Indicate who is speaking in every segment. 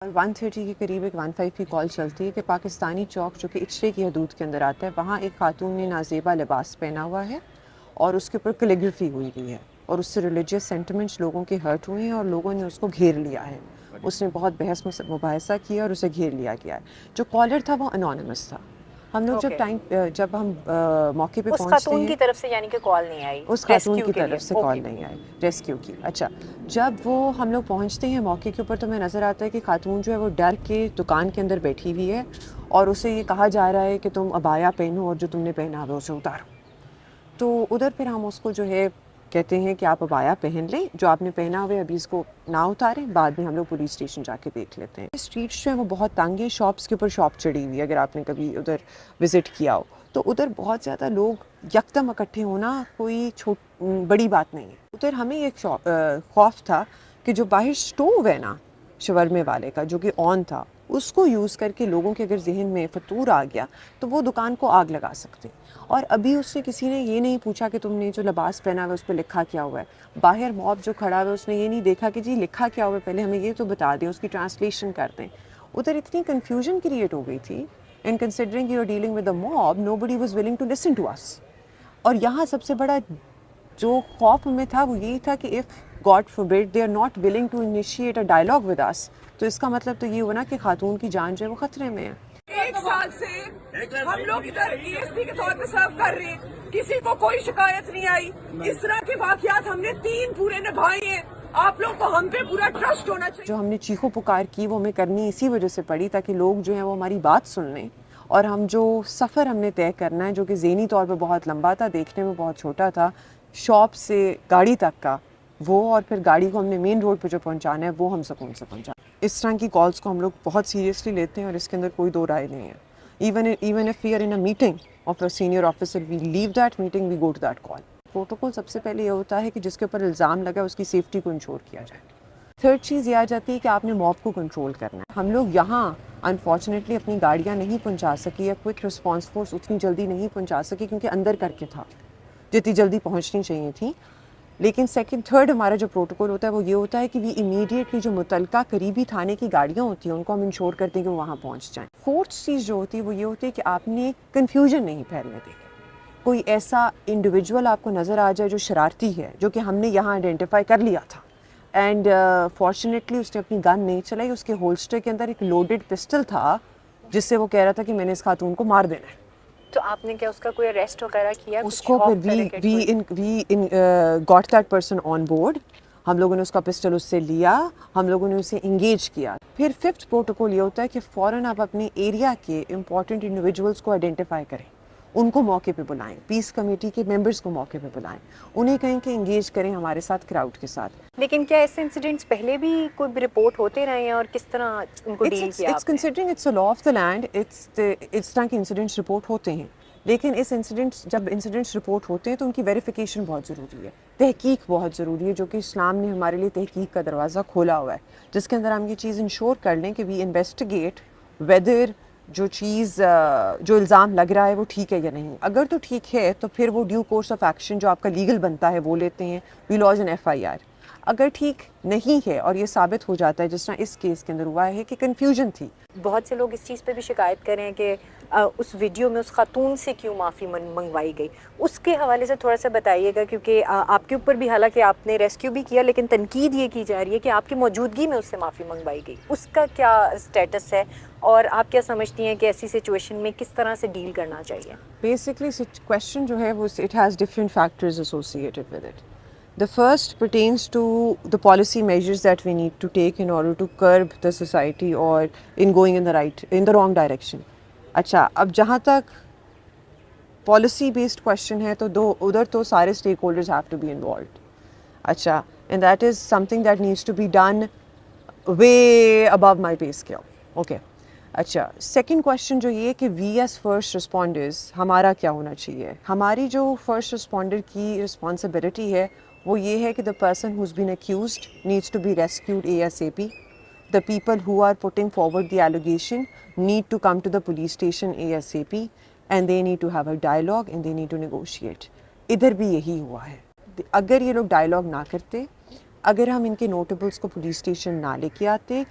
Speaker 1: اور 1:30 کے قریب ایک 15 کی کال چلتی ہے کہ پاکستانی چوک جو کہ اچرے کی حدود کے اندر آتا ہے وہاں ایک خاتون نے نازیبا لباس پہنا ہوا ہے اور اس کے اوپر کیلیگرافی ہوئی ہے اور اس سے ریلیجیس سینٹیمنٹس لوگوں کے ہرٹ ہوئے ہیں اور لوگوں نے اس کو گھیر لیا ہے. اس نے بہت بحث مباحثہ کیا اور اسے گھیر لیا گیا ہے. جو کالر تھا وہ انونیمس تھا. ہم لوگ جب ہم موقع پہ
Speaker 2: اس
Speaker 1: پہنچتے
Speaker 2: خاتون
Speaker 1: ہیں
Speaker 2: کی طرف سے یعنی کہ کال نہیں آئی
Speaker 1: اس خاتون
Speaker 2: ریسکیو
Speaker 1: کی
Speaker 2: کے لیے.
Speaker 1: طرف سے کال نہیں آئی ریسکیو کی. اچھا جب وہ ہم لوگ پہنچتے ہیں موقع کے اوپر تو ہمیں نظر آتا ہے کہ خاتون جو ہے وہ ڈر کے دکان کے اندر بیٹھی ہوئی ہے اور اسے یہ کہا جا رہا ہے کہ تم عبایا پہنو اور جو تم نے پہنا ہوا اسے اتارو. تو ادھر پھر ہم اس کو جو ہے کہتے ہیں کہ آپ عبایا پہن لیں, جو آپ نے پہنا ہوا ہے ابھی اس کو نہ اتاریں, بعد میں ہم لوگ پولیس اسٹیشن جا کے دیکھ لیتے ہیں. اسٹریٹس جو ہیں وہ بہت تنگ ہیں, شاپس کے اوپر شاپ چڑھی ہوئی ہے. اگر آپ نے کبھی ادھر وزٹ کیا ہو تو ادھر بہت زیادہ لوگ یکدم اکٹھے ہونا کوئی بڑی بات نہیں ہے. ادھر ہمیں ایک خوف تھا کہ جو باہر سٹوو ہے نا شورمے والے کا جو کہ آن تھا, اس کو یوز کر کے لوگوں کے اگر ذہن میں فطور آ گیا تو وہ دکان کو آگ لگا سکتے. اور ابھی اس سے کسی نے یہ نہیں پوچھا کہ تم نے جو لباس پہنا ہوا ہے اس پہ لکھا کیا ہوا ہے. باہر موب جو کھڑا ہوا ہے اس نے یہ نہیں دیکھا کہ جی لکھا کیا ہوا ہے, پہلے ہمیں یہ تو بتا دیں, اس کی ٹرانسلیشن کر دیں. ادھر اتنی کنفیوژن کریٹ ہو گئی تھی. And considering you are dealing with a mob, nobody was willing to listen to us. اور یہاں سب سے بڑا جو خوف ہمیں تھا وہ یہی تھا کہ if God forbid they are not willing to initiate a dialogue with us, تو اس کا مطلب تو یہ ہوا نا کہ خاتون کی جان جو ہے وہ خطرے میں ہے.
Speaker 3: 1 سال سے ہم لوگ ادھر ای ایس پی کے طور پہ سرو کر رہے ہیں, کسی کو کوئی شکایت نہیں آئی. اس طرح کے واقعات ہم نے 3 پورے نبھائے ہیں. آپ لوگ کو ہم پہ پورا ٹرسٹ ہونا چاہیے.
Speaker 1: جو ہم نے چیخو پکار کی وہ ہمیں کرنی اسی وجہ سے پڑی تاکہ لوگ جو ہیں وہ ہماری بات سن لیں, اور ہم جو سفر ہم نے طے کرنا ہے جو کہ ذہنی طور پہ بہت لمبا تھا, دیکھنے میں بہت چھوٹا تھا, شاپ سے گاڑی تک کا وہ, اور پھر گاڑی کو ہم نے مین روڈ پہ جو پہنچانا ہے وہ ہم سکون سے پہنچانا. اس طرح کی کالز کو ہم لوگ بہت سیریسلی لیتے ہیں اور اس کے اندر کوئی دو رائے نہیں ہے. Even if we are in a meeting of a senior officer, we leave that meeting, we go to that call. Protocol سب سے پہلے یہ ہوتا ہے کہ جس کے اوپر الزام لگا اس کی سیفٹی کو انشور کیا جائے. تھرڈ چیز یہ آ جاتی ہے کہ آپ نے موب کو کنٹرول کرنا ہے. ہم لوگ یہاں انفارچونیٹلی اپنی گاڑیاں نہیں پہنچا سکی, یا کوئک رسپانس فورس اتنی جلدی نہیں پہنچا سکی کیونکہ اندر کر کے تھا جتنی جلدی پہنچنی چاہیے تھی. لیکن تھرڈ ہمارا جو پروٹوکول ہوتا ہے وہ یہ ہوتا ہے کہ وی امیڈیٹلی جو متعلقہ قریبی تھانے کی گاڑیاں ہوتی ہیں ان کو ہم انشور کرتے ہیں کہ وہ وہاں پہنچ جائیں. فورتھ چیز جو ہوتی ہے وہ یہ ہوتی ہے کہ آپ نے کنفیوژن نہیں پھیلنے دیں. کوئی ایسا انڈیویجول آپ کو نظر آ جائے جو شرارتی ہے, جو کہ ہم نے یہاں آئیڈینٹیفائی کر لیا تھا, اینڈ فارچونیٹلی اس نے اپنی گن نہیں چلائی. اس کے ہولسٹر کے اندر ایک لوڈڈ پسٹل تھا جس سے وہ کہہ رہا تھا کہ میں نے اس خاتون کو مار دینا ہے.
Speaker 2: تو آپ نے کیا اس کا کوئی اریسٹ وغیرہ کیا؟
Speaker 1: اس کو پھر we got that person on board. ہم لوگوں نے اس کا پسٹل اس سے لیا, ہم لوگوں نے اسے انگیج کیا. پھر ففتھ پروٹوکول یہ ہوتا ہے کہ فوراً آپ اپنے ایریا کے امپورٹنٹ انڈیویجولس کو آئیڈینٹیفائی کریں, ان کو موقع پہ بلائیں, پیس کمیٹی کے ممبرس کو موقع پہ بلائیں, انہیں کہیں کہ انگیج کریں ہمارے ساتھ کراؤڈ کے ساتھ.
Speaker 2: لیکن کیا ایسے انسیڈنٹس پہلے بھی کوئی رپورٹ ہوتے رہے ہیں اور کس طرح ان کو ڈیل کیا آپ نے؟
Speaker 1: Considering it's a law of the land, اس طرح کے انسیڈنٹس رپورٹ ہوتے ہیں, لیکن جب انسیڈنٹس رپورٹ ہوتے ہیں تو ان کی ویریفیکیشن بہت ضروری ہے, تحقیق بہت ضروری ہے, جو کہ اسلام نے ہمارے لیے تحقیق کا دروازہ کھولا ہوا ہے, جس کے اندر ہم یہ چیز انشور کر لیں کہ وی انویسٹیگیٹ ویدر جو چیز جو الزام لگ رہا ہے وہ ٹھیک ہے یا نہیں. اگر تو ٹھیک ہے تو پھر وہ ڈیو کورس آف ایکشن جو آپ کا لیگل بنتا ہے وہ لیتے ہیں, وی لاج این FIR. اگر ٹھیک نہیں ہے اور یہ ثابت ہو جاتا ہے جس طرح اس کیس کے اندر ہوا ہے کہ کنفیوژن تھی.
Speaker 2: بہت سے لوگ اس چیز پہ بھی شکایت کر رہے ہیں کہ اس ویڈیو میں اس خاتون سے کیوں معافی منگوائی گئی. اس کے حوالے سے تھوڑا سا بتائیے گا, کیونکہ آپ کے اوپر بھی حالانکہ آپ نے ریسکیو بھی کیا لیکن تنقید یہ کی جا رہی ہے کہ آپ کی موجودگی میں اس سے معافی منگوائی گئی. اس کا کیا اسٹیٹس ہے اور آپ کیا سمجھتی ہیں کہ ایسی سچویشن میں کس طرح سے ڈیل کرنا چاہیے؟
Speaker 1: بیسکلی کویشچن جو ہے وہ it has different factors associated with it. The first pertains to the policy measures that we need to take in order to curb the society or in going in the wrong direction. اچھا, اب جہاں تک policy based question ہے تو ادھر تو سارے stake holders have to be involved. اچھا, and that is something that needs to be done way above my pay scale. Okay. اچھا, سیکنڈ کویشچن جو یہ کہ وی ایز فرسٹ رسپونڈرز ہمارا کیا ہونا چاہیے. ہماری جو فرسٹ رسپونڈر کی رسپانسبلٹی ہے وہ یہ ہے کہ the person who's been accused needs to be rescued ASAP. The people who are putting forward the allegation need to come to the police station ASAP and they need to have a dialogue and they need to negotiate. ادھر بھی یہی ہوا ہے. اگر یہ لوگ dialogue نہ کرتے اگر ہم ان کے نوٹیبلس کو پولیس اسٹیشن نہ لے کے آتے,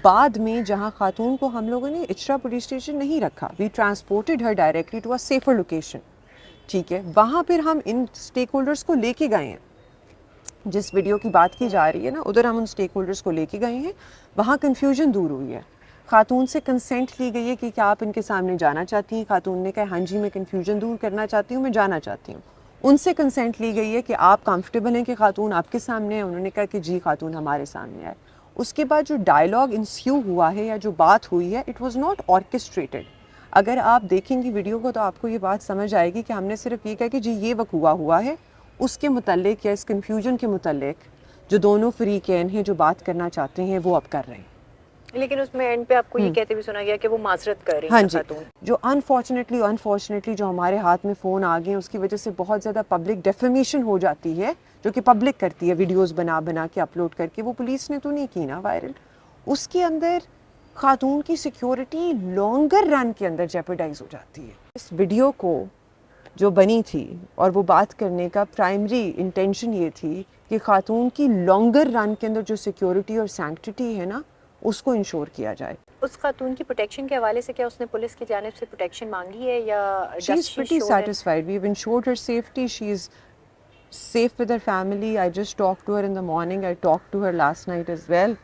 Speaker 1: بعد میں جہاں خاتون کو ہم لوگوں نے اچرا پولیس اسٹیشن نہیں رکھا, we transported her directly to a safer location, ٹھیک ہے, وہاں پھر ہم ان اسٹیک ہولڈرس کو لے کے گئے ہیں. جس ویڈیو کی بات کی جا رہی ہے نا, ادھر ہم ان اسٹیک ہولڈرس کو لے کے گئے ہیں, وہاں کنفیوژن دور ہوئی ہے. خاتون سے کنسینٹ لی گئی ہے کہ کیا آپ ان کے سامنے جانا چاہتی ہیں, خاتون نے کہا ہاں جی میں کنفیوژن دور کرنا چاہتی ہوں, میں جانا چاہتی ہوں. ان سے کنسینٹ لی گئی ہے کہ آپ کمفرٹیبل ہیں کہ خاتون آپ کے سامنے ہے, انہوں نے کہا کہ جی خاتون ہمارے سامنے ہے. اس کے بعد جو ڈائلاگ انسیو ہوا ہے یا جو بات ہوئی ہے, اٹ واز ناٹ آرکیسٹریٹڈ. اگر آپ دیکھیں گی ویڈیو کو تو آپ کو یہ بات سمجھ آئے گی کہ ہم نے صرف یہ کہا کہ جی یہ وقوع ہوا ہے, اس کے متعلق یا اس کنفیوژن کے متعلق جو دونوں فریقین ہیں جو بات کرنا چاہتے ہیں وہ اب کر رہے ہیں.
Speaker 2: لیکن اس میں اینڈ پہ آپ کو یہ کہتے بھی سنا گیا کہ وہ معذرت کر رہی
Speaker 1: ہاں
Speaker 2: ہیں
Speaker 1: جی,
Speaker 2: خاتون.
Speaker 1: جو انفارچونیٹلی جو ہمارے ہاتھ میں فون آ گئے ہیں اس کی وجہ سے بہت زیادہ پبلک ڈیفیمیشن ہو جاتی ہے, جو کہ پبلک کرتی ہے ویڈیوز بنا بنا کے اپلوڈ کر کے. وہ پولیس نے تو نہیں کی نا وائرل, اس کے اندر خاتون کی سیکیورٹی لانگر رن کے اندر جیپرڈائز ہو جاتی ہے. اس ویڈیو کو جو بنی تھی اور وہ بات کرنے کا پرائمری انٹینشن یہ تھی کہ خاتون کی لانگر رن کے اندر جو سیکیورٹی اور سینکٹیٹی ہے نا اس کو انشور کیا جائے.
Speaker 2: اس خاتون کی پروٹیکشن کے حوالے سے کیا اس نے پولیس کی جانب سے پروٹیکشن مانگی ہے یا
Speaker 1: She is pretty satisfied. We've ensured her safety. She is safe with her family. I just talked to her in the morning. I talked to her last night as well.